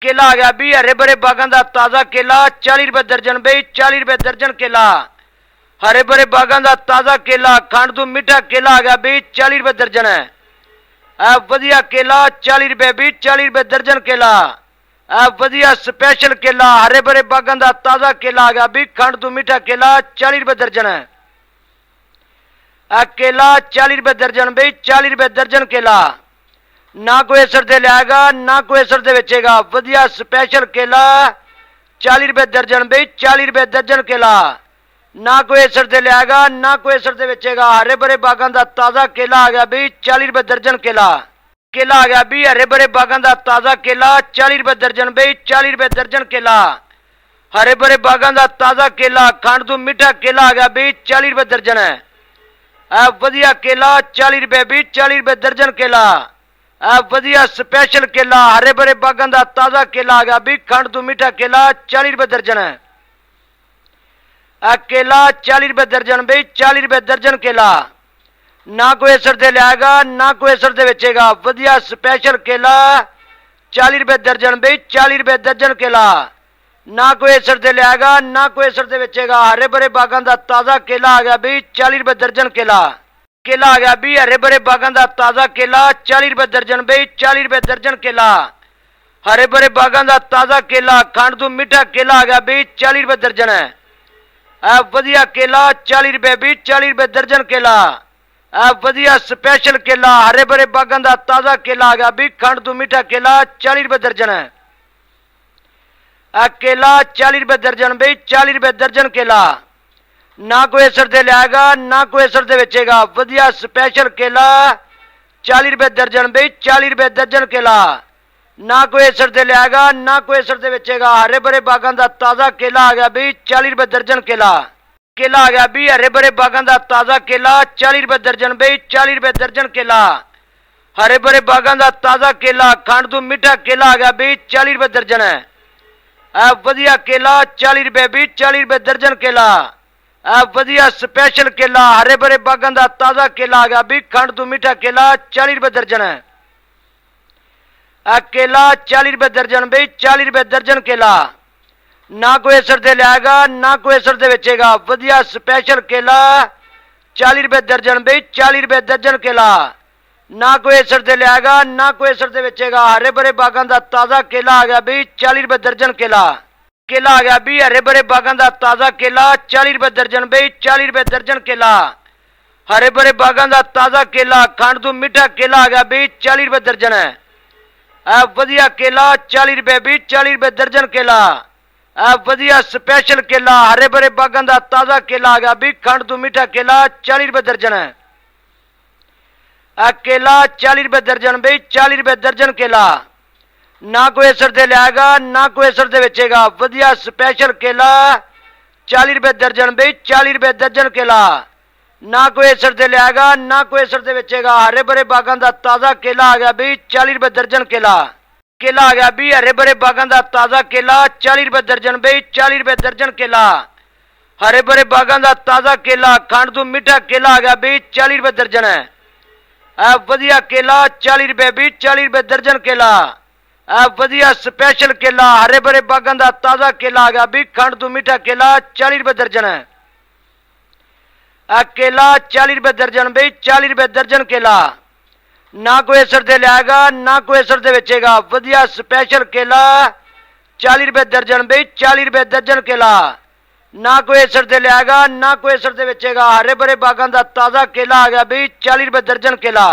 केला आ गया भी हरे भरे बागान का ताज़ा केला 40 रुपए दर्जन बई 40 रुपए दर्जन केला। हरे भरे बागान का ताज़ा केला खंड तो मीठा केला आ गया बई 40 रुपए दर्जन है। वधिया केला 40 रुपए भी 40 रुपए दर्जन केला। वधिया स्पेशल केला हरे भरे बागान का ताज़ा केला आ गया भी खंड तो मीठा केला 40 रुपए दर्जन है। केला 40 रुपए दर्जन बई 40 रुपए दर्जन केला। ना कोई असर दे लियागा ना कोई असर दे बेचेगा। वधिया स्पेशल केला 40 रुपए दर्जन बई 40 रुपए दर्जन केला। ना कोई असर दे लियागा ना कोई असर दे बेचेगा। हरे भरे बागान का ताज़ा केला आ गया भी 40 रुपए दर्जन केला। केला आ गया भी हरे भरे बागान का ताज़ा केला 40 रुपए दर्जन बई 40 रुपए दर्जन केला। हरे भरे बागान का ताज़ा केला खंड तो मीठा केला आ गया भी 40 रुपए दर्जन है। वधिया केला 40 रुपए भी 40 रुपए दर्जन केला। वधिया स्पेशल केला हरे भरे बागान का ताज़ा केला आ गया भी खंड तो मीठा केला 40 रुपए दर्जन है। केला 40 रुपए दर्जन बई 40 रुपए दर्जन केला। ना कोई असर दे लियागा ना कोई असर दे बेचेगा। वधिया स्पेशल केला 40 रुपए दर्जन बई 40 रुपए दर्जन केला। ना कोई असर दे लियागा ना कोई असर दे बेचेगा। हरे भरे बागान का ताज़ा केला आ गया भी 40 रुपए दर्जन केला। केला आ गया भी हरे भरे बागान का ताज़ा केला 40 रुपए दर्जन बई 40 रुपए दर्जन केला। हरे भरे बागान का ताज़ा केला खंड तो मीठा केला आ गया भी 40 रुपए दर्जन है। वधिया केला 40 रुपए भी 40 रुपए दर्जन केला। वधिया स्पेशल केला हरे भरे बागान का ताज़ा केला आ गया भी खंड तो मीठा केला 40 रुपए दर्जन है। केला 40 रुपए दर्जन बई 40 रुपए दर्जन केला। ना कोई असर दे लियागा ना कोई असर दे बेचेगा। वधिया स्पेशल केला 40 रुपए दर्जन बई 40 रुपए दर्जन केला। ना कोई असर दे लियागा ना कोई असर दे बेचेगा। हरे भरे बागान का ताज़ा केला आ गया भी 40 रुपए दर्जन केला। केला आ गया भी हरे भरे बागान का ताज़ा केला 40 रुपए दर्जन बई 40 रुपए दर्जन केला। हरे भरे बागान का ताज़ा केला खंड तो मीठा केला आ गया भी 40 रुपए दर्जन है। वधिया केला 40 रुपए भी 40 रुपए दर्जन केला। वधिया स्पेशल केला हरे भरे बागान का ताज़ा केला आ गया भी खंड तो मीठा केला 40 रुपए दर्जन है। केला 40 रुपए दर्जन बई 40 रुपए दर्जन केला। ना कोई असर दे लियागा ना कोई असर दे बेचेगा। वधिया स्पेशल केला 40 रुपए दर्जन बई 40 रुपए दर्जन केला। ना कोई असर दे लियागा ना कोई असर दे बेचेगा। हरे भरे बागान का ताज़ा केला आ गया भी 40 रुपए दर्जन केला। केला आ गया भी हरे भरे बागान का ताज़ा केला 40 रुपए दर्जन बई 40 रुपए दर्जन केला। हरे भरे बागान का ताज़ा केला खंड तो मीठा केला आ गया भी 40 रुपए दर्जन है। वधिया केला 40 रुपए भी 40 रुपए दर्जन केला। वधिया स्पेशल केला हरे भरे बागान का ताज़ा केला आ गया भी खंड तो मीठा केला 40 रुपए दर्जन है। केला 40 रुपए दर्जन बई 40 रुपए दर्जन केला। ना कोई असर दे लियागा ना कोई असर दे बेचेगा। वधिया स्पेशल केला 40 रुपए दर्जन बई 40 रुपए दर्जन केला। ना कोई असर दे लियागा ना कोई असर दे बेचेगा। हरे भरे बागान का ताज़ा केला आ गया भी 40 रुपए दर्जन केला। केला आ गया भी हरे भरे बागान का ताज़ा केला 40 रुपए दर्जन बई 40 रुपए दर्जन केला। हरे भरे बागान का ताज़ा केला खंड तो मीठा केला आ गया भी 40 रुपए दर्जन है। वधिया केला 40 रुपए भी 40 रुपए दर्जन केला। वधिया स्पेशल केला हरे भरे बागान का ताज़ा केला आ गया भी खंड तो मीठा केला 40 रुपए दर्जन है। केला 40 रुपए दर्जन बई 40 रुपए दर्जन केला। ना कोई असर दे लियागा ना कोई असर दे बेचेगा। वधिया स्पेशल केला 40 रुपए दर्जन बई 40 रुपए दर्जन केला। ना कोई असर दे लियागा ना कोई असर दे बेचेगा। हरे भरे बागान का ताज़ा केला आ गया भी 40 रुपए दर्जन केला।